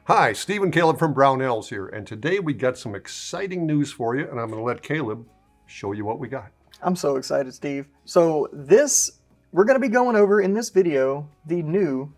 Hi, Steve and Caleb from Brownells here, and today we got some exciting news for you, and I'm going to let Caleb show you what we got. I'm so excited, Steve. So we're going to be going over in this video the new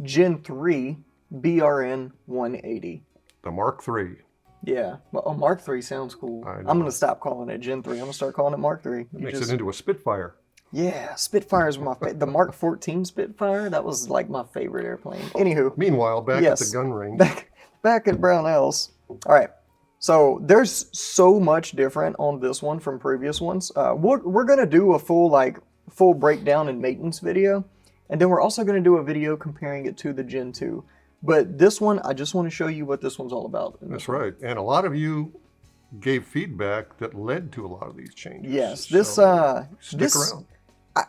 Gen 3 BRN-180. The Mark III. Yeah, well, Mark III sounds cool. I'm going to stop calling it Gen 3. I'm going to start calling it Mark III. It makes it into a Spitfire. Yeah, Spitfires were my favorite. The Mark 14 Spitfire, that was like my favorite airplane. Anywho. Meanwhile, back at the gun range. Back at Brownells. All right. So there's so much different on this one from previous ones. We're going to do a full breakdown and maintenance video. And then we're also going to do a video comparing it to the Gen 2. But this one, I just want to show you what this one's all about. That's right. And a lot of you gave feedback that led to a lot of these changes. Yes. Stick around.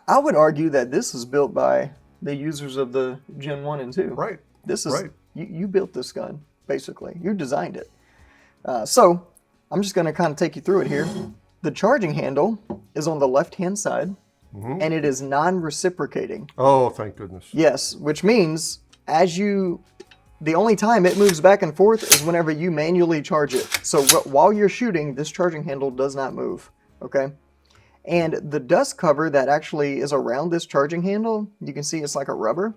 I would argue that this is built by the users of the Gen 1 and 2. Right. This is, you built this gun, basically. You designed it. So I'm just going to kind of take you through it here. The charging handle is on the left-hand side, and it is non-reciprocating. Oh, thank goodness. Yes, which means the only time it moves back and forth is whenever you manually charge it. So while you're shooting, this charging handle does not move, okay? And the dust cover that actually is around this charging handle, you can see it's like a rubber.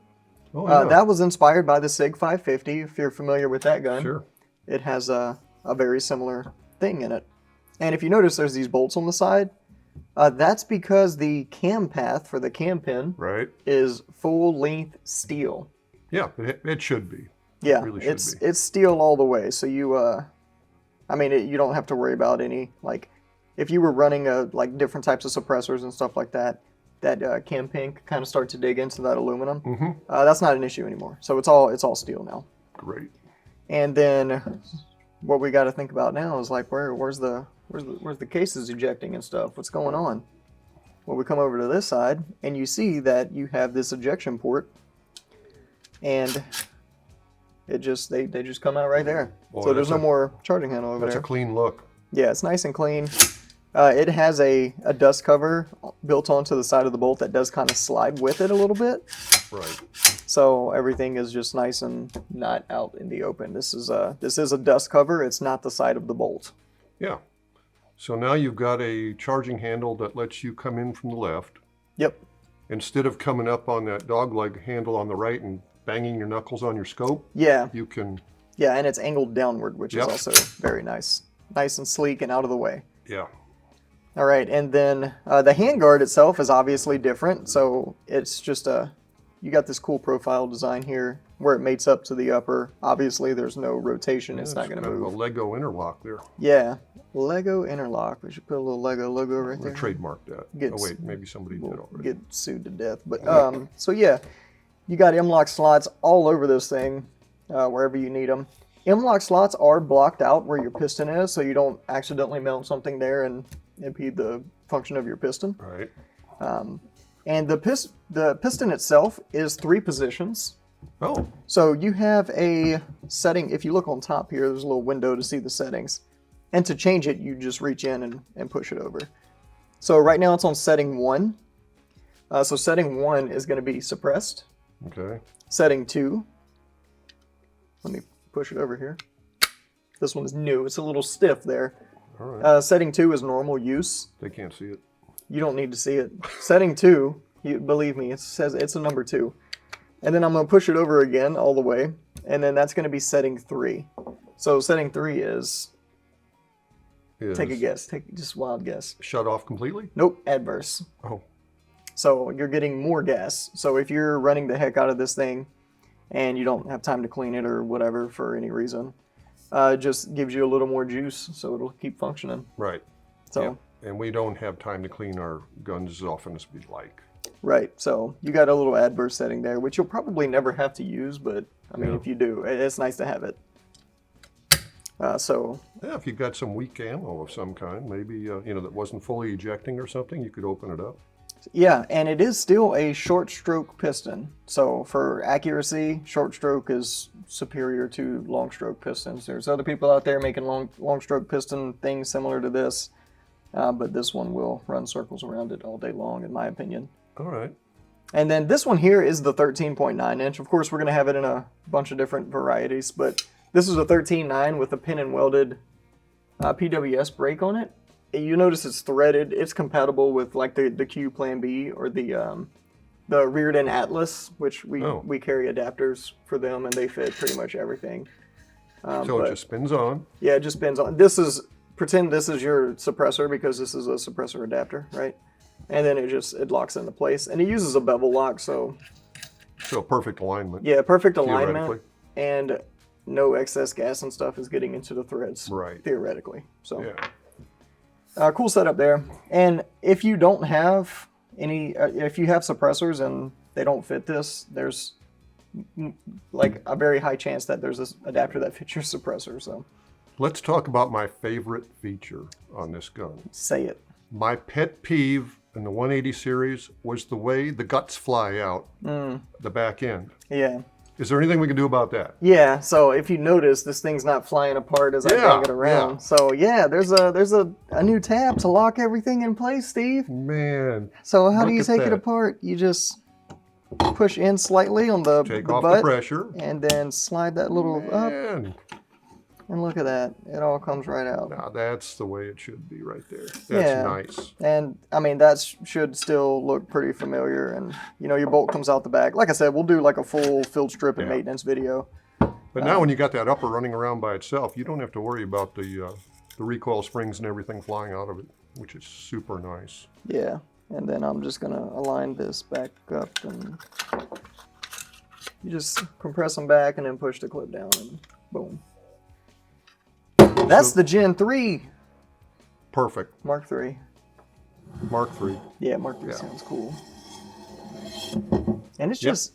Oh, yeah. That was inspired by the SIG 550, if you're familiar with that gun. Sure. It has a very similar thing in it. And if you notice there's these bolts on the side, that's because the cam path for the cam pin is full-length steel. Yeah, it should be. Yeah, it really should be. It's steel all the way, so you you don't have to worry about any, like, if you were running different types of suppressors and stuff like that, that cam pin kind of start to dig into that aluminum. That's not an issue anymore. So it's all steel now. Great. And then what we got to think about now is like where's the cases ejecting and stuff? What's going on? Well, we come over to this side and you see that you have this ejection port, and they just come out right there. Boy, so there's no more charging handle over there. That's a clean look. Yeah, it's nice and clean. It has a dust cover built onto the side of the bolt that does kind of slide with it a little bit. Right. So everything is just nice and not out in the open. This is a dust cover. It's not the side of the bolt. Yeah. So now you've got a charging handle that lets you come in from the left. Yep. Instead of coming up on that dogleg handle on the right and banging your knuckles on your scope. Yeah. You can. Yeah, and it's angled downward, which is also very nice. Nice and sleek and out of the way. Yeah. All right, and then the handguard itself is obviously different. So it's just you got this cool profile design here where it mates up to the upper. Obviously, there's no rotation. It's not going to move. A Lego interlock there. Yeah, Lego interlock. We should put a little Lego logo right there. Trademark that. Oh wait, maybe somebody did already. Get sued to death. But so yeah, you got M-LOK slots all over this thing, wherever you need them. M-LOK slots are blocked out where your piston is, so you don't accidentally mount something there and impede the function of your piston. Right. And the piston itself is 3 positions. Oh. So you have a setting. If you look on top here, there's a little window to see the settings. And to change it, you just reach in and push it over. So right now it's on setting 1. So setting 1 is going to be suppressed. Okay. Setting 2. Let me push it over here. This one is new. It's a little stiff there. All right. Setting 2 is normal use. They can't see it. You don't need to see it. Setting 2, believe me, it says it's a number 2. And then I'm going to push it over again all the way. And then that's going to be setting 3. So setting 3 is take a guess. Take just a wild guess. Shut off completely? Nope, adverse. Oh. So you're getting more gas. So if you're running the heck out of this thing and you don't have time to clean it or whatever for any reason, it just gives you a little more juice, so it'll keep functioning. Right. So. Yeah. And we don't have time to clean our guns as often as we'd like. Right. So you got a little adverse setting there, which you'll probably never have to use, but I mean, if you do, it's nice to have it. So. Yeah, if you got some weak ammo of some kind, maybe that wasn't fully ejecting or something, you could open it up. Yeah, and it is still a short stroke piston. So for accuracy, short stroke is superior to long stroke pistons. There's other people out there making long stroke piston things similar to this, but this one will run circles around it all day long, in my opinion. All right. And then this one here is the 13.9 inch. Of course, we're going to have it in a bunch of different varieties, but This is a 13.9 with a pin and welded PWS brake on it. You notice it's threaded. It's compatible with like the Q Plan B or the reared end Atlas, which we carry adapters for them, and they fit pretty much everything. So it just spins on. Yeah, it just spins on. Pretend this is your suppressor, because this is a suppressor adapter, right? And then it locks into place, and it uses a bevel lock, so perfect alignment. yeah, perfect alignment, and no excess gas and stuff is getting into the threads, right? Theoretically, so yeah, cool setup there. And if you don't have any, if you have suppressors and they don't fit this, there's like a very high chance that there's this adapter that fits your suppressor. So let's talk about my favorite feature on this gun. Say it. My pet peeve in the 180 series was the way the guts fly out the back end. Yeah. Is there anything we can do about that? Yeah, so if you notice, this thing's not flying apart as I bang it around. Yeah. So yeah, there's a new tab to lock everything in place, Steve. Man. So how do you take it apart? You just push in slightly on the off butt, the pressure, and then slide that little up. And look at that. It all comes right out. Now that's the way it should be right there. That's nice. And I mean, that should still look pretty familiar. And you know, your bolt comes out the back. Like I said, we'll do like a full field strip and maintenance video. But now when you got that upper running around by itself, you don't have to worry about the recoil springs and everything flying out of it, which is super nice. Yeah. And then I'm just going to align this back up, and you just compress them back and then push the clip down, and boom. That's the Gen 3. Perfect. Mark 3. Mark 3. Yeah, Mark 3 sounds cool. And it's just,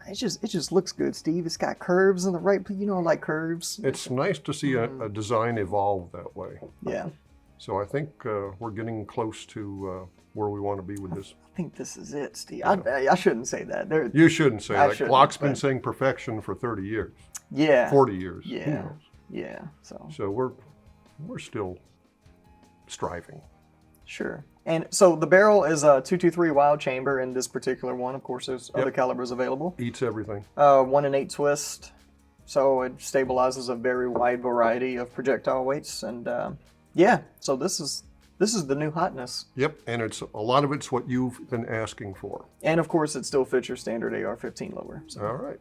it just looks good, Steve. It's got curves in the right, you know, I like curves. It's nice to see a design evolve that way. Yeah. So I think we're getting close to where we want to be with this. I think this is it, Steve. I shouldn't say that. You shouldn't say that. Glock's been saying perfection for 30 years. Yeah. 40 years. Yeah. Who knows? Yeah. So we're still striving. Sure. And so the barrel is a 223 Wylde chamber in this particular one. Of course, there's other calibers available. Eats everything. 1 in 8 twist. So it stabilizes a very wide variety of projectile weights. And yeah, so this is the new hotness. Yep, and a lot of it's what you've been asking for. And of course, it still fits your standard AR-15 lower. So. All right.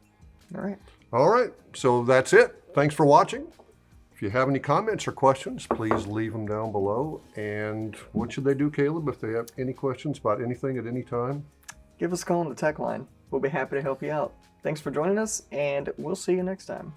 All right. All right, so that's it. Thanks for watching. If you have any comments or questions, please leave them down below. And what should they do, Caleb, if they have any questions about anything at any time? Give us a call on the tech line. We'll be happy to help you out. Thanks for joining us, and we'll see you next time.